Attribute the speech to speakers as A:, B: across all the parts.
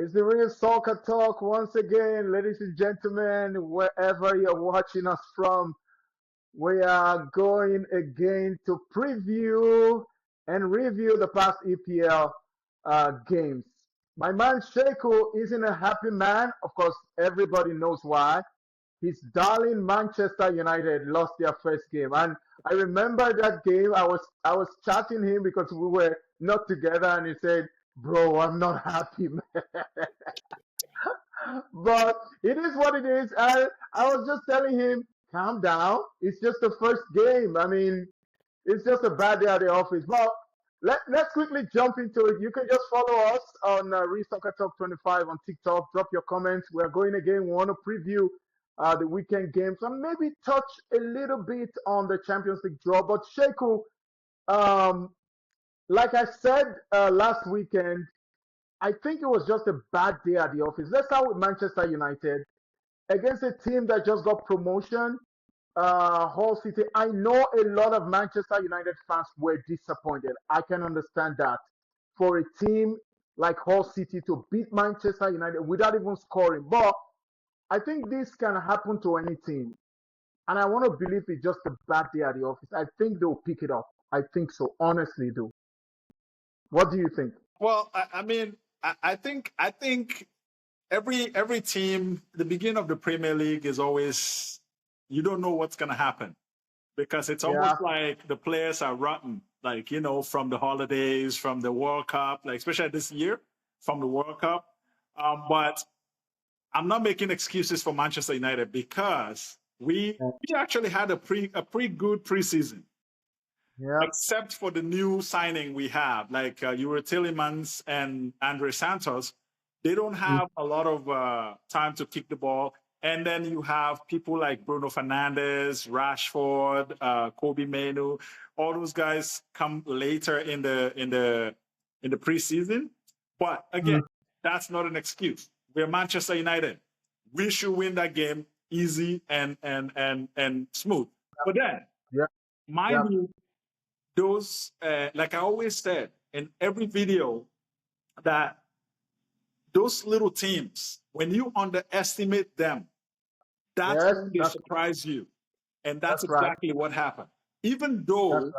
A: It's the real soccer talk once again, ladies and gentlemen, wherever you're watching us from. We are going again to preview and review the past EPL games. My man Sheiko isn't a happy man. Of course, everybody knows why. His darling Manchester United lost their first game, and I remember that game. I was chatting him because we were not together, and he said, "Bro, I'm not happy, man." But it is what it is. I was just telling him, calm down. It's just the first game. I mean, it's just a bad day at the office. But let's quickly jump into it. You can just follow us on Soccer Talk 25 on TikTok. Drop your comments. We're going again. We want to preview the weekend games and maybe touch a little bit on the Champions League draw. But Sheku, um, like I said last weekend, I think it was just a bad day at the office. Let's start with Manchester United against a team that just got promotion, Hull City. I know a lot of Manchester United fans were disappointed. I can understand that. For a team like Hull City to beat Manchester United without even scoring. But I think this can happen to any team. And I want to believe it's just a bad day at the office. I think they'll pick it up. I think so. Honestly, do. What do you think?
B: Well, I mean, I think every team, the beginning of the Premier League is always you don't know what's gonna happen because it's
A: Yeah.
B: almost like the players are rotten, like from the holidays, from the World Cup, like especially this year from the World Cup. But I'm not making excuses for Manchester United because we actually had a pretty good preseason
A: Yeah.
B: except for the new signing we have, like Euro Tillemans and Andre Santos. They don't have a lot of time to kick the ball. And then you have people like Bruno Fernandes, Rashford, Kobe Menu. All those guys come later in the preseason. But again, that's not an excuse. We're Manchester United. We should win that game easy and smooth. But then,
A: Yeah. Yeah.
B: mind you, those like I always said in every video that those little teams, when you underestimate them, that's
A: Yes.
B: when they surprise you. And that's
A: That's right.
B: exactly what happened. Even
A: That's
B: though
A: right.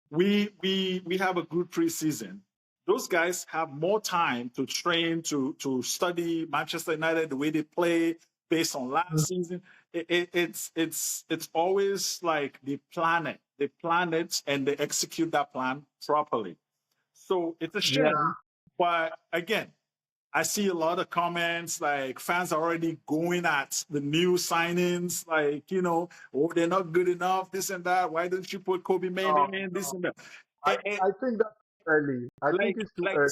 B: we have a good preseason, those guys have more time to train, to study Manchester United, the way they play based on last season. It's always like they plan it and they execute that plan properly. So it's a
A: Yeah.
B: shame, but again, I see a lot of comments like fans are already going at the new signings, like, oh, they're not good enough, this and that. Why don't you put Kobe Manu
A: No,
B: in, this
A: no.
B: and that?
A: I,
B: Eh, eh,
A: I think that's too early. I think
B: like
A: it's too
B: like
A: early.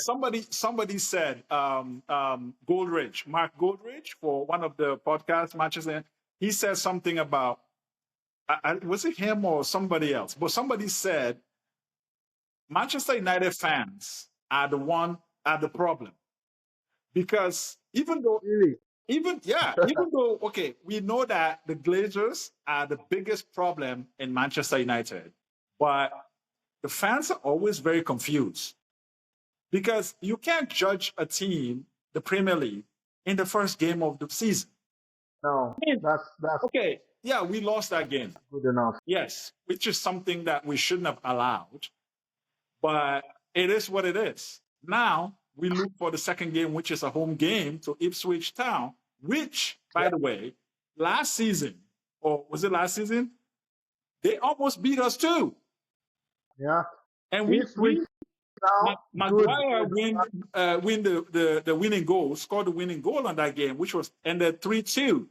B: somebody said, Goldridge, Mark Goldridge, for one of the podcasts, Manchester, he said something about, was it him or somebody else? But somebody said Manchester United fans are the problem because
A: Really?
B: even though, okay, we know that the Glazers are the biggest problem in Manchester United, but the fans are always very confused because you can't judge a team, the Premier League, in the first game of the season.
A: No,
B: I mean,
A: that's
B: okay, yeah, we lost that game,
A: good enough.
B: yes, which is something that we shouldn't have allowed, but it is what it is. Now we look for the second game, which is a home game to Ipswich Town, which, by
A: Yeah.
B: the way, last season, or was it last season? They almost beat us too.
A: Yeah.
B: And
A: This week now, good,
B: Maguire
A: good.
B: win the winning goal, scored the winning goal on that game, which was ended 3-2.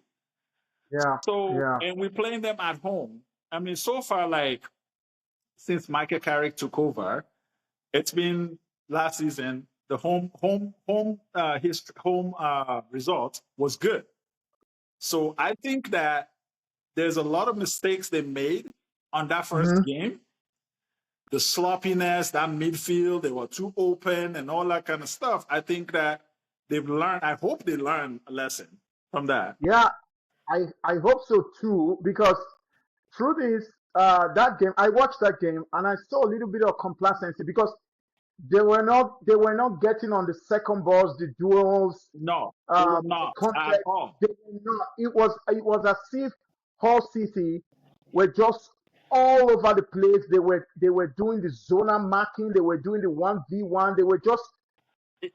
A: Yeah.
B: So,
A: Yeah.
B: and we're playing them at home. I mean, so far, like since Michael Carrick took over, it's been last season. The home result was good. So I think that there's a lot of mistakes they made on that first
A: hmm
B: game. The sloppiness, that midfield, they were too open and all that kind of stuff. I think that they've learned. I hope they learned a lesson from that.
A: Yeah. I hope so too because through this that game, I watched that game and I saw a little bit of complacency because they were not getting on the second balls, the duels,
B: No, they were
A: the
B: not at
A: contact.
B: all.
A: They were not. It was as if Hull City were just all over the place. They were doing the zonal marking. They were doing the 1v1. They were just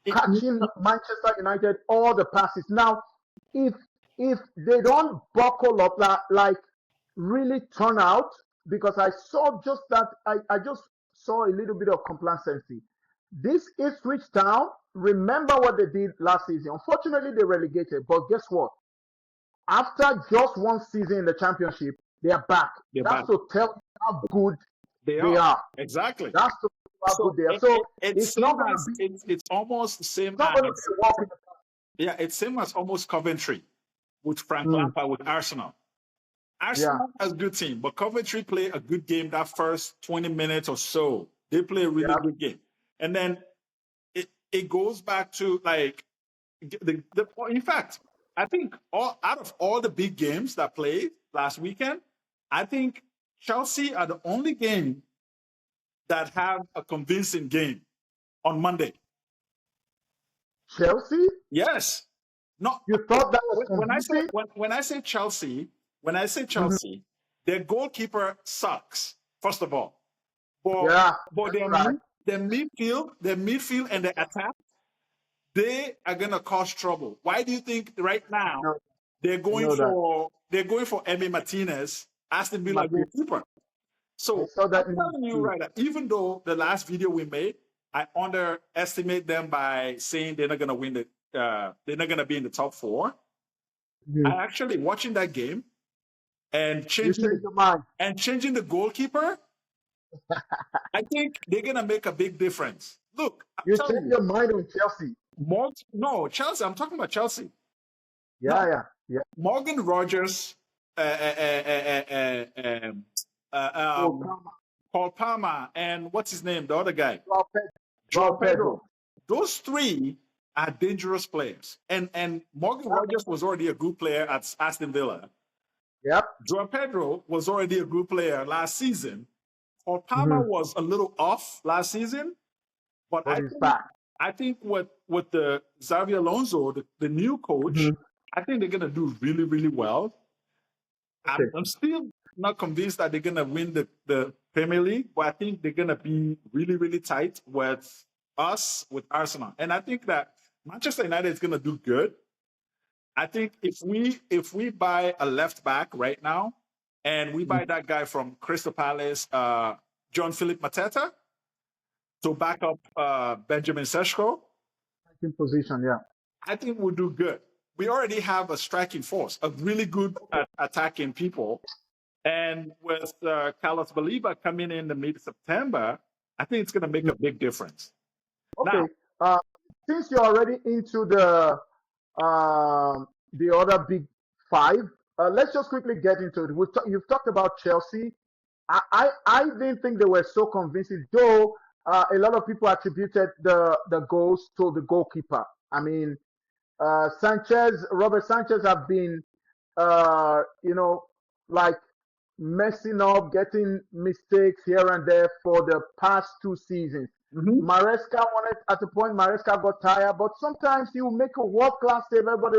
A: catching Manchester United all the passes. Now, if if they don't buckle up, like really turn out, because I saw just that, I just saw a little bit of complacency. This Ipswich Town, remember what they did last season. Unfortunately, they relegated, but guess what? After just one season in the championship, they are back.
B: They're
A: That's
B: back.
A: to tell you how good
B: They
A: they
B: are
A: are.
B: exactly.
A: That's to tell you how
B: So
A: good they are. So
B: it's
A: it's not
B: same
A: going to
B: as
A: be
B: it's almost the same
A: it's not going to be
B: as
A: a walk in the park.
B: yeah, it's same as almost Coventry with Frank
A: Mm,
B: Lampard with Arsenal.
A: yeah,
B: Arsenal has a good team, but Coventry play a good game that first 20 minutes or so. They play a really
A: yeah.
B: good game. And then it goes back to like in fact, I think out of all the big games that played last weekend, I think Chelsea are the only game that have a convincing game on Monday.
A: Chelsea?
B: Yes. Not
A: You thought that was
B: when I say
A: convincing?
B: when I say Chelsea, when I say
A: Mhm.
B: Chelsea, their goalkeeper sucks. First of all, but
A: Yeah,
B: but
A: that's right.
B: their midfield and their attack, they are gonna cause trouble. Why do you think right
A: I
B: now
A: know, I
B: they're
A: know that.
B: going for Emi Martinez, Aston Villa
A: Matthew,
B: goalkeeper?
A: I
B: So
A: saw
B: I'm
A: that news
B: telling you
A: too.
B: right now, even though the last video we made, I underestimate them by saying they're not gonna win they're not gonna be in the top four. I
A: Mhm.
B: actually watching that game and
A: You changed your mind.
B: changing the goalkeeper. I think they're gonna make a big difference. Look, I'm
A: You
B: telling
A: changed
B: you,
A: your mind on Chelsea.
B: No, Chelsea. I'm talking about Chelsea.
A: Yeah,
B: No,
A: yeah, yeah.
B: Morgan Rogers, uh, uh, uh, uh, uh, um,
A: Oh,
B: um,
A: Palmer,
B: Paul Palmer, and what's his name, the other guy,
A: Joao Pedro.
B: Joe
A: Joao Pedro.
B: Pedro. Those three are dangerous players. And Morgan
A: Yep,
B: Rogers was already a good player at Aston Villa.
A: yep.
B: Joe Pedro was already a good player last season. Paul Palmer
A: Hmm.
B: was a little off last season, but
A: But he's back.
B: I think with the Xavier Alonso, the new coach,
A: Hmm.
B: I think they're gonna do really, really well.
A: Okay.
B: I'm still not convinced that they're gonna win the Premier League, but I think they're gonna be really, really tight with us, with Arsenal. And I think that Manchester United is gonna do good. I think if we buy a left back right now and we
A: Mhm.
B: buy that guy from Crystal Palace, John Philip Mateta, to back up Benjamin Sesko,
A: In position, yeah.
B: I think we'll do good. We already have a striking force, a really good
A: Okay.
B: attacking people. And with Carlos Baliba coming in the mid September, I think it's going to make
A: Mm.
B: a big difference.
A: Okay.
B: Now,
A: Uh, since you're already into the other big five, let's just quickly get into it. You've talked about Chelsea. I didn't think they were so convincing, though. A lot of people attributed the goals to the goalkeeper. I mean, Robert Sanchez have been, you know, like messing up, getting mistakes here and there for the past two seasons.
B: mhm,
A: Maresca wanted at the point Maresca got tired, but sometimes he will make a world class save. Everybody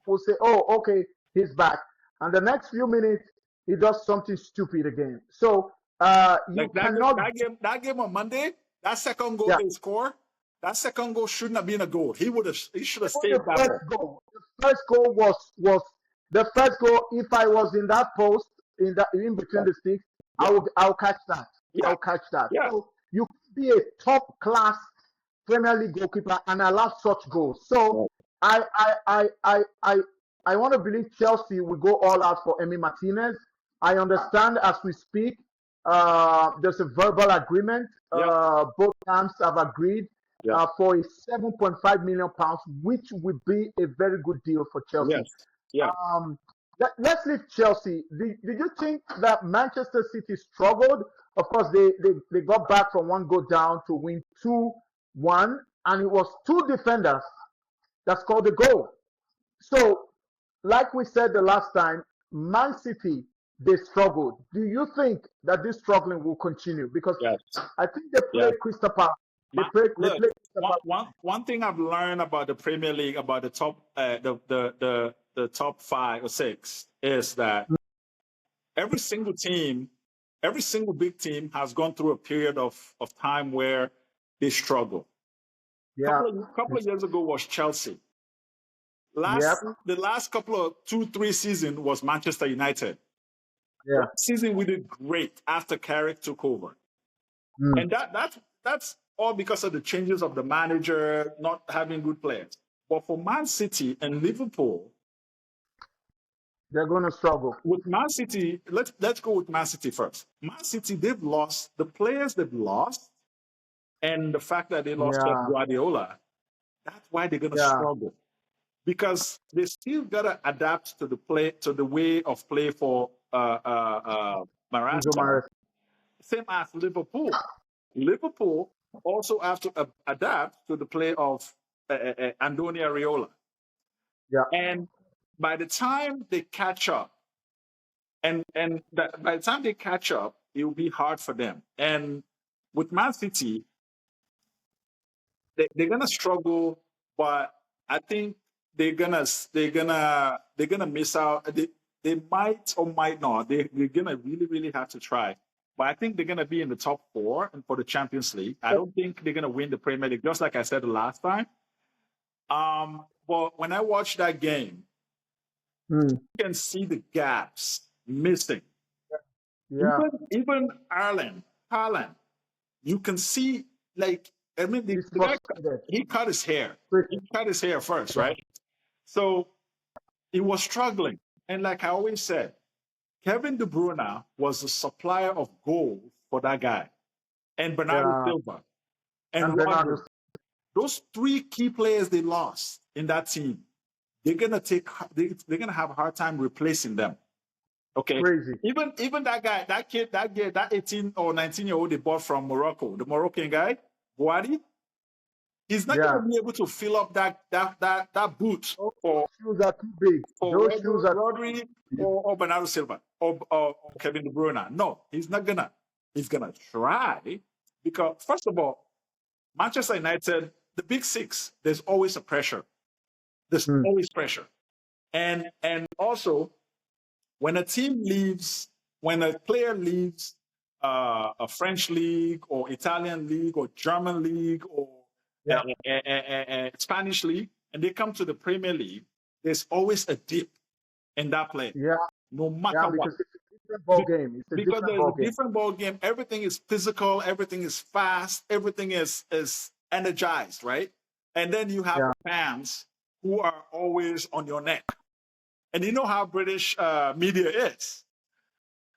A: will say, "Oh, okay, he's back," and the next few minutes he does something stupid again. So
B: like
A: you cannot,
B: that game on Monday, that second goal
A: yeah.
B: they score, that second goal shouldn't have been a goal. He should have
A: Even
B: saved that ball.
A: the first goal was the first goal. If I was in that post in between the sticks,
B: Yeah,
A: I'll catch that.
B: yeah,
A: I'll catch that.
B: yeah,
A: So you can be a top class Premier League goalkeeper and allow such goals. So
B: yeah.
A: I I I I I, I want to believe Chelsea will go all out for Emi Martinez. I understand as we speak, there's a verbal agreement.
B: Yeah.
A: Both camps have agreed
B: Yeah.
A: for a 7.5 million pounds, which would be a very good deal for Chelsea.
B: Yes. Yeah.
A: Um, let's leave Chelsea. Did you think that Manchester City struggled? Of course, they got back from one goal down to win 2-1, and it was two defenders that scored the goal. So, like we said the last time, Man City, they struggled. Do you think that this struggling will continue? Because
B: Yes.
A: I think they
B: Yeah.
A: play Crystal Palace. They
B: Look,
A: play
B: one thing I've learned about the Premier League, about the top, the top 5 or 6, is that every single team, every single big team has gone through a period of time where they struggle.
A: yeah,
B: Couple of years ago was Chelsea.
A: yep,
B: The last couple of 2, 3 seasons was Manchester United.
A: yeah,
B: Last season we did great after Carrick took over,
A: mm,
B: and that's all because of the changes of the manager not having good players. But for Man City and Liverpool,
A: they're gonna struggle.
B: with Man City, let's go with Man City first. Man City, they've lost the players they've lost, and the fact that they lost Pep
A: Yeah,
B: Guardiola. That's why they're gonna
A: yeah,
B: struggle, because they still gotta adapt to the way of play for
A: Enzo
B: Maresca.
A: Maresca.
B: Same as Liverpool. Liverpool also have to adapt to the play of Andoni Areola.
A: Yeah,
B: And by the time they catch up, by the time they catch up, it will be hard for them. And with Man City, they're gonna struggle, but I think they're gonna miss out. They might or might not. They're gonna really have to try. But I think they're gonna be in the top 4 and for the Champions League. I don't think they're gonna win the Premier League, just like I said the last time. But when I watch that game,
A: mm,
B: you can see the gaps missing.
A: yeah.
B: Even Haaland, you can see, like, I mean,
A: He's
B: the guy,
A: frustrated.
B: he cut his hair. He cut his hair first,
A: Yeah,
B: right? So he was struggling. And like I always said, Kevin De Bruyne was the supplier of goals for that guy, and Bernardo
A: yeah.
B: Silva and
A: And
B: Rodri.
A: Bernardo,
B: Those 3 key players they lost in that team, they're gonna have a hard time replacing them. Okay.
A: crazy.
B: Even that guy, that 18 or 19-year-old they bought from Morocco, the Moroccan guy, Boadi, he's not
A: Yeah.
B: going to be able to fill up that boot
A: Those
B: for
A: shoes are too big. Those shoes are
B: Rodri or Bernardo Silva or Kevin De Bruyne. No, he's not gonna. He's gonna try, because first of all, Manchester United, the big 6, there's always a pressure. There's
A: mm,
B: always pressure, and also when a team leaves, when a player leaves a French league or Italian league or German league or
A: yeah,
B: Spanish league, and they come to the Premier League, there's always a dip in that play,
A: yeah,
B: no
A: yeah.
B: matter what.
A: Because it's a different ball game. It's a
B: Because
A: different
B: there's
A: ball
B: a
A: game.
B: different ball game. Everything is physical. Everything is fast. Everything is energized, right? And then you have
A: Yeah,
B: the fans who are always on your neck. And you know how British media is.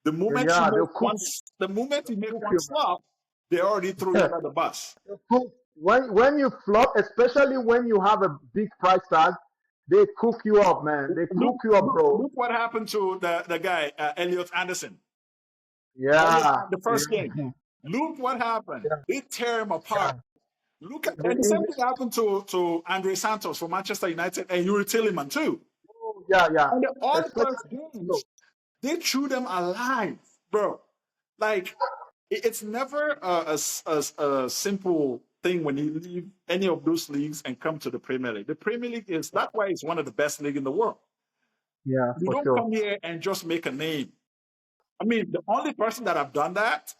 B: The moment you
A: yeah. They'll
B: make
A: cook,
B: one, the moment you make
A: cook
B: one
A: you,
B: stop, they already throw you
A: man.
B: under the bus.
A: They'll cook. When you flop, especially when you have a big price tag, they cook you up, man. They cook you up, bro.
B: Look what happened to the guy Elliot Anderson.
A: Yeah,
B: The first game.
A: yeah,
B: Look what happened.
A: yeah.
B: They tear him apart.
A: The
B: And the same
A: English,
B: thing happened to Andre Santos for Manchester United and Yuri Tillman too.
A: oh, yeah, yeah.
B: And all the
A: Especially,
B: first games, they threw them alive, bro. Like, it's never a simple thing when you leave any of those leagues and come to the Premier League. The Premier League that's why it's one of the best leagues in the world.
A: yeah,
B: You
A: for
B: don't
A: sure.
B: come here and just make a name. I mean, the only person that have done that,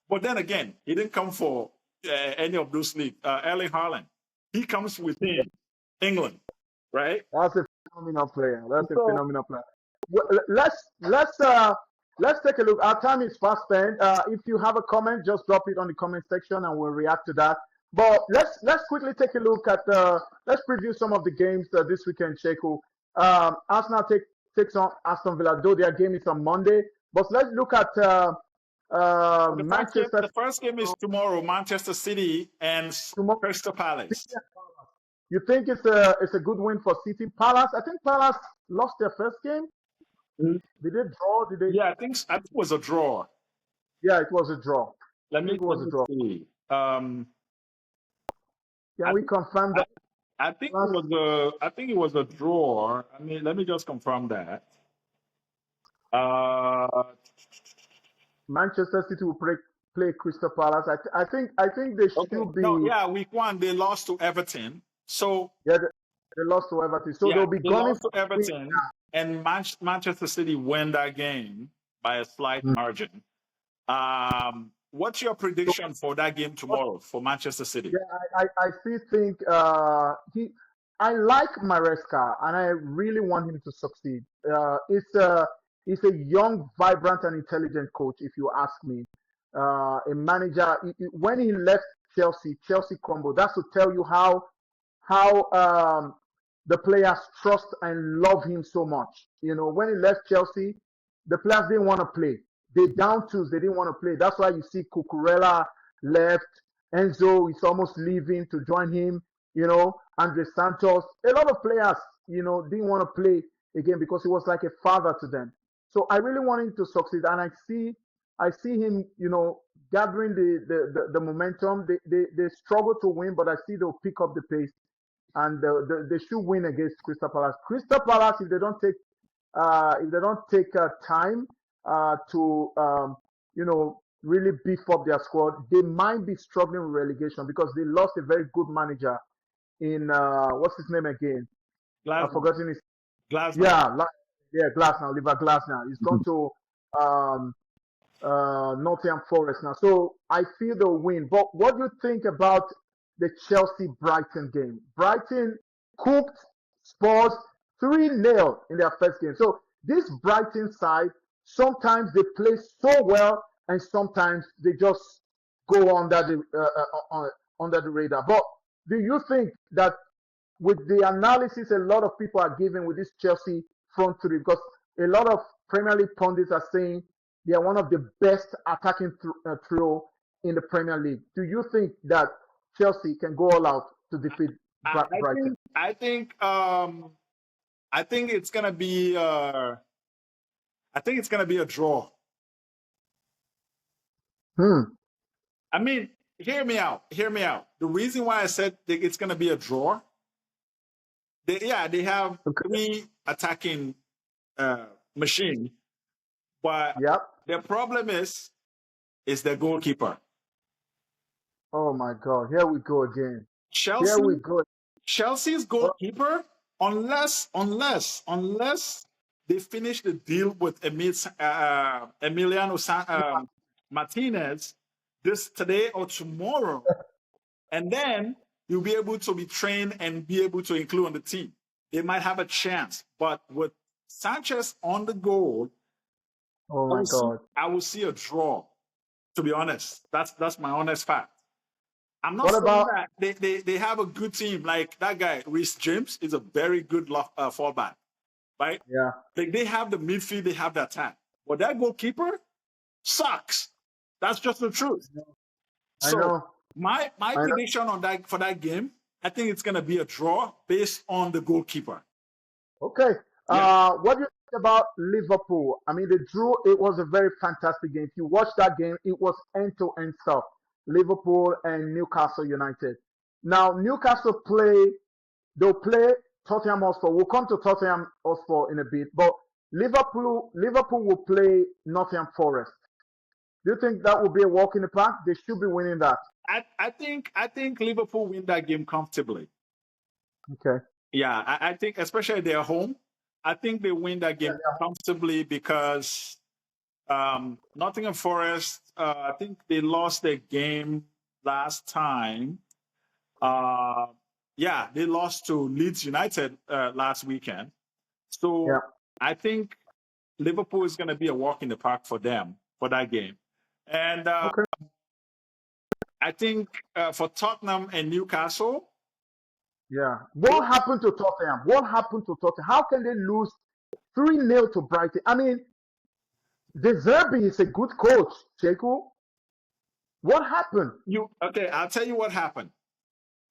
B: but then again, he didn't come for any of those leagues. Erling Haaland, he comes within England, right?
A: That's a phenomenal player. That's a
B: So
A: phenomenal player. Well, let's take a look. Our time is fast spent. If you have a comment, just drop it on the comment section, and we'll react to that. But let's quickly take a look at let's preview some of the games this weekend, Sheku. Arsenal takes on Aston Villa, though their game is on Monday. But let's look at Manchester
B: the first game is tomorrow, Manchester City and
A: tomorrow.
B: Crystal Palace.
A: You think it's a good win for City? Palace, I think Palace lost their first game.
B: Mm.
A: Did they draw? Did they?
B: Yeah, I think it was a draw.
A: Yeah, it was a draw.
B: Let
A: I
B: me
A: think it was a draw.
B: see.
A: Can we confirm that?
B: I think it was a draw. I mean, let me just confirm that. Uh,
A: Manchester City will play Crystal Palace. I think they
B: Okay.
A: should
B: No,
A: be.
B: yeah, week one they lost to Everton. So
A: Yeah, they lost to Everton, so
B: yeah,
A: they'll be
B: they
A: gunning
B: lost
A: for
B: to
A: a win.
B: Everton, and Manchester City won that game by a slight
A: Mm.
B: margin. What's your
A: So,
B: prediction for that game tomorrow for Manchester City?
A: yeah, I still think he. I like Maresca, and I really want him to succeed. He's a young, vibrant, and intelligent coach. If you ask me, a manager. When he left Chelsea, Chelsea crumbled. That's to tell you how the players trust and love him so much. You know, when he left Chelsea, the players didn't want to play. They down tools. They didn't want to play. That's why you see Cucurella left. Enzo is almost leaving to join him. You know, Andre Santos. A lot of players, didn't want to play again because he was like a father to them. So I really want him to succeed, and I see him, gathering the momentum. They struggle to win, but I see they'll pick up the pace and they should win against Crystal Palace. Crystal Palace, if they don't take time to really beef up their squad, they might be struggling with relegation because they lost a very good manager in what's his name again? I've
B: Glasgow.
A: forgotten his.
B: Glasgow.
A: Yeah, yeah, Glasner, Oliver Glasner. He's gone to um, Nottingham Forest now. So I feel they'll win. But what do you think about the Chelsea Brighton game? Brighton cooked Spurs 3-0 in their first game. So this Brighton side, sometimes they play so well and sometimes they just go under the radar. But do you think that with the analysis a lot of people are giving with this Chelsea front three, because a lot of Premier League pundits are saying they are one of the best attacking trio in the Premier League. Do you think that Chelsea can go all out to defeat
B: I, I
A: Brighton?
B: think I think um I think it's gonna be a draw.
A: Hmm.
B: I mean, hear me out. Hear me out. The reason why I said that it's gonna be a draw, they have
A: Okay.
B: three attacking machine, but
A: Yep.
B: the problem is the goalkeeper.
A: Oh my God. Here we go again. Here we
B: Chelsea
A: go.
B: Chelsea's
A: Oh,
B: goalkeeper, unless they finish the deal with Emiliano Martinez this today or tomorrow, and then you'll be able to be trained and be able to include on the team. They might have a chance, but with Sanchez on the goal,
A: oh
B: I
A: my
B: will see,
A: God.
B: I will see a draw. To be honest, that's my honest fact. I'm not
A: What
B: saying
A: about
B: that they have a good team. Like that guy, Reece James, is a very good fallback, right?
A: yeah?
B: Like they have the midfield, they have the attack. But that goalkeeper sucks. That's just the truth.
A: I
B: So
A: know.
B: my
A: I know.
B: prediction on that for that game, I think it's gonna be a draw based on the goalkeeper.
A: Okay.
B: Yeah.
A: What do you think about Liverpool? I mean, they drew. It was a very fantastic game. If you watch that game, it was end-to-end stuff. Liverpool and Newcastle United. Now, Newcastle they'll play Tottenham Hotspur. We'll come to Tottenham Hotspur in a bit, but Liverpool will play Nottingham Forest. Do you think that will be a walk in the park? They should be winning that.
B: I think Liverpool win that game comfortably.
A: Okay.
B: Yeah, I think especially they're home. I think they win that
A: Yeah,
B: game comfortably because Nottingham Forest, I think they lost their game last time. Uh, yeah, they lost to Leeds United last weekend.
A: yeah.
B: So I think Liverpool is going to be a walk in the park for them for that game. And
A: Okay.
B: I think for Tottenham and Newcastle,
A: Yeah. What happened to Tottenham? What happened to Tottenham? How can they lose 3-0 to Brighton? I mean, De Zerbi is a good coach, Cheku. What happened?
B: okay, I'll tell you what happened.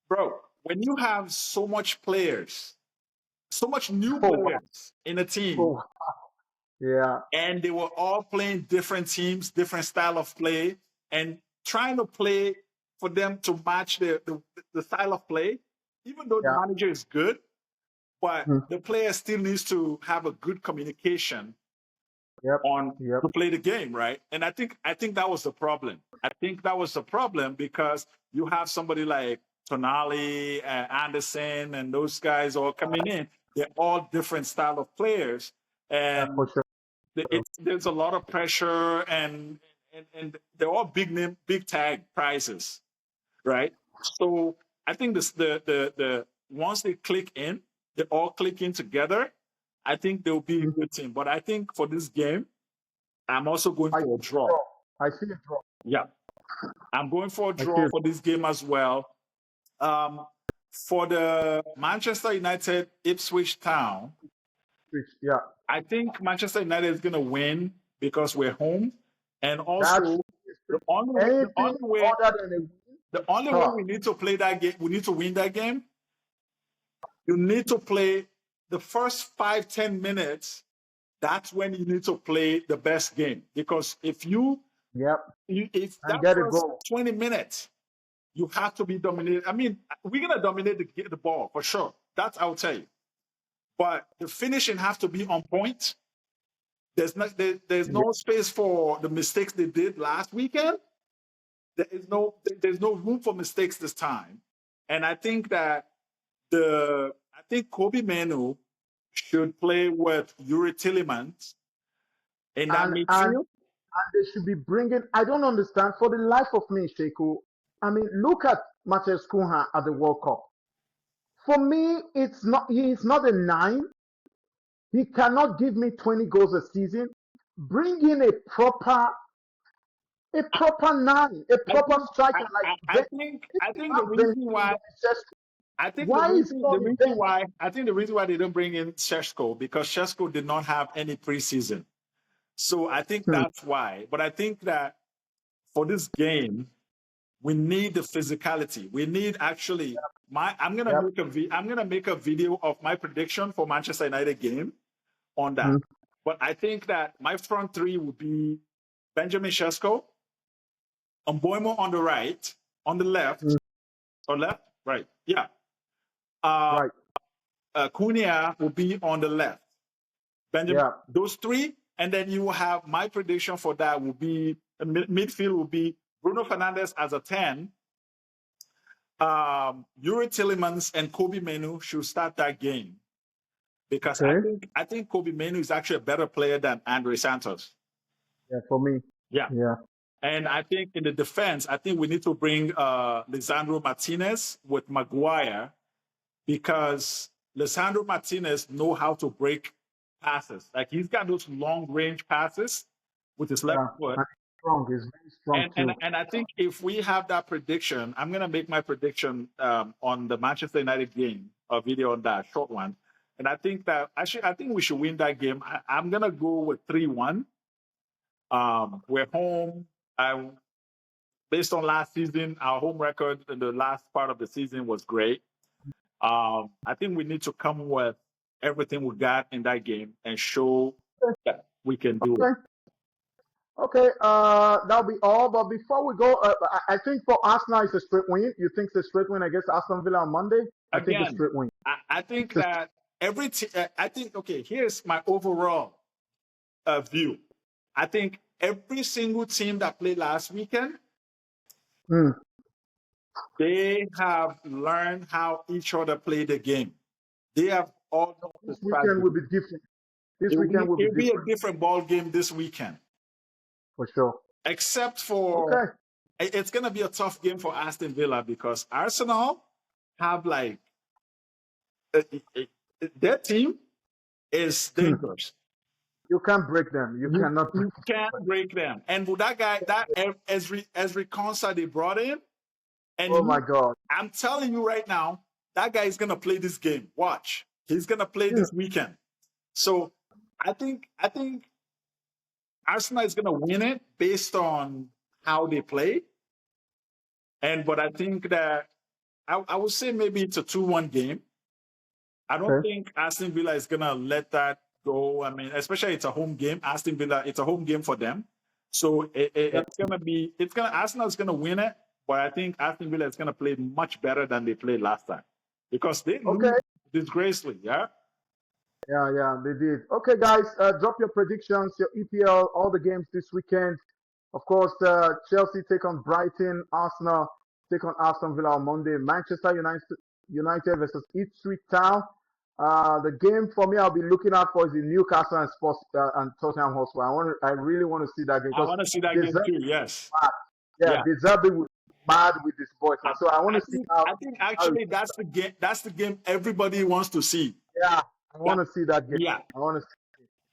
B: Bro, when you have so much players, so much new
A: Oh, wow.
B: players in a team,
A: Oh, yeah.
B: and they were all playing different teams, different style of play, and trying to play for them to match the style of play, even though the
A: Yeah.
B: manager is good, but
A: Hmm.
B: the player still needs to have a good communication
A: Yep.
B: on
A: Yep.
B: to play the game, right? And I think that was the problem. I think that was the problem because you have somebody like Tonali, Anderson, and those guys all coming in. They're all different style of players,
A: Yeah, for
B: and
A: sure.
B: there's a lot of pressure, and they're all big name, big tag prizes, right? So I think this the once they click in, they all click in together. I think they'll be a
A: Mhm.
B: good team. But I think for this game, I'm also going
A: I
B: for a
A: see a
B: draw.
A: draw. I see a draw.
B: Yeah, I'm going for a
A: I see
B: draw
A: a
B: for this game as well. Um, for the Manchester United Ipswich Town,
A: switch. Yeah.
B: I think Manchester United is going to win because we're home, and
A: That's
B: also the only way, the
A: anything
B: only way,
A: other than a win.
B: the only way
A: Tough.
B: we need to play that game, we need to win that game. You need to play the first 5-10 minutes. That's when you need to play the best game because
A: Yep.
B: if
A: And
B: that
A: get a
B: first
A: goal.
B: 20 minutes you have to be dominated. I mean, we're gonna dominate the ball for sure. That's I'll tell you. But the finishing have to be on point. There's
A: Yeah.
B: no space for the mistakes they did last weekend. There's no room for mistakes this time. And I think that I think Kobe Manu should play with Yuri Tillemans in that
A: And
B: midfield.
A: they should be bringing. I don't understand for the life of me, Sheku. I mean, look at Matheus Cunha at the World Cup. For me, it's not. He's not a nine. He cannot give me 20 goals a season. Bring in a proper nine, a
B: I
A: proper
B: think
A: striker like
B: I think I think the reason why I think
A: Why is he
B: the
A: on the
B: reason
A: bench?
B: why I think the reason why they don't bring in Sheshko because Sheshko did not have any preseason. So I think
A: Hmm.
B: that's why. But I think that for this game, we need the physicality. We need actually
A: Yep.
B: I'm gonna make a video of my prediction for Manchester United game on that.
A: Mhm.
B: But I think that my front three would be Benjamin Sheshko, Mboimo on the right, on the left,
A: Mhm.
B: or left, right, yeah. Uh,
A: Right.
B: Cunha will be on the left. Benjamin,
A: Yeah.
B: those three, and then you will have my prediction for that will be midfield will be Bruno Fernandes as a 10. Yuri Tillemans and Kobe Menu should start that game because
A: Okay.
B: I think Kobe Menu is actually a better player than Andre Santos.
A: Yeah. For me.
B: Yeah.
A: Yeah.
B: And I think in the defense, I think we need to bring Lisandro Martinez with Maguire because Lisandro Martinez know how to break passes. Like he's got those long range passes with his left
A: Yeah.
B: foot.
A: And he's strong. He's very strong too.
B: And I think if we have that prediction, I'm gonna make my prediction on the Manchester United game, a video on that short one. And I think that I think we should win that game. I'm gonna go with 3-1. We're home. Based on last season, our home record in the last part of the season was great. I think we need to come with everything we got in that game and show that we can do it.
A: Okay. Okay. That'll be all. But before we go, I think for Arsenal it's a straight win. You think it's a straight win against Aston Villa on Monday? I think it's a
B: Again,
A: straight win.
B: I think that I think, okay, here's my overall view. I think every single team that played last weekend,
A: Hmm.
B: they have learned how each other play the game. They have all known the
A: This weekend will
B: strategy.
A: be different. This weekend will be
B: It'll be a
A: different
B: different ball game this weekend,
A: for sure.
B: except for
A: Okay.
B: it's going to be a tough game for Aston Villa because Arsenal have like uh, uh, their team is
A: Hmm.
B: dangerous.
A: You can't break them. You cannot break
B: You can't break them. And with that guy, that Esri Konsa they brought in, and
A: Oh my God.
B: I'm telling you right now, that guy is gonna play this game. Watch, he's gonna play
A: Hmm.
B: this weekend. So I think Arsenal is gonna win it based on how they play. But I think that I would say maybe it's a 2-1 game. I don't
A: Okay.
B: think Aston Villa is gonna let that go. I mean, especially it's a home game. Aston Villa, it's a home game for them. So
A: Yep.
B: Arsenal is gonna win it, but I think Aston Villa is gonna play much better than they played last time because they
A: Okay.
B: lose disgracefully. Yeah.
A: Yeah, they did. Okay, guys, drop your predictions, your EPL, all the games this weekend. Of course, Chelsea take on Brighton, Arsenal take on Aston Villa on Monday, Manchester United versus Ipswich Town. The game for me, I'll be looking out for is the Newcastle and Sports and Tottenham Hotspur. I really want to see that game
B: I
A: because
B: want to see that
A: De
B: game too.
A: Zerbi,
B: Yes.
A: yeah,
B: Yeah.
A: De Zerbi was mad with this boys,
B: I,
A: and so I want
B: I
A: to see
B: think
A: how
B: I think
A: how
B: actually that's the game. That's the game everybody wants to see.
A: yeah, I
B: Yeah.
A: want to see that game.
B: Yeah.
A: I want to see.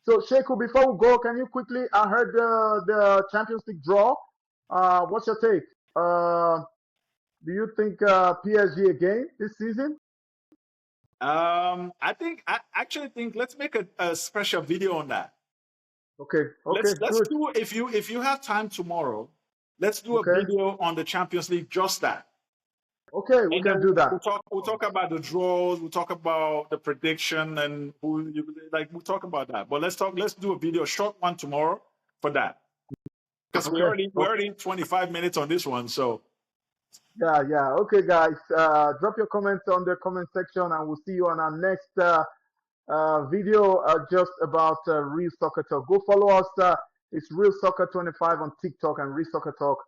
A: So, Sheku, before we go, can you quickly? I heard the Champions League draw. What's your take? Do you think PSG again this season?
B: I actually think let's make a special video on that.
A: Okay, okay,
B: Let's
A: good.
B: do if you have time tomorrow, let's do a
A: Okay,
B: video on the Champions League, just that.
A: okay, we
B: And then
A: can do that.
B: we'll talk about the draws, we'll talk about the prediction and who you like we'll talk about that. But let's do a video, a short one tomorrow for that. Because
A: Okay,
B: we're
A: okay.
B: already 25 minutes on this one. So
A: Yeah, yeah. Okay, guys. Drop your comments on the comment section, and we'll see you on our next video just about Real Soccer Talk. Go follow us. It's Real Soccer 25 on TikTok and Real Soccer Talk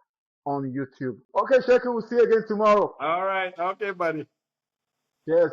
A: on YouTube. Okay, Sheku, we'll see you again tomorrow.
B: all right, okay, buddy.
A: Cheers.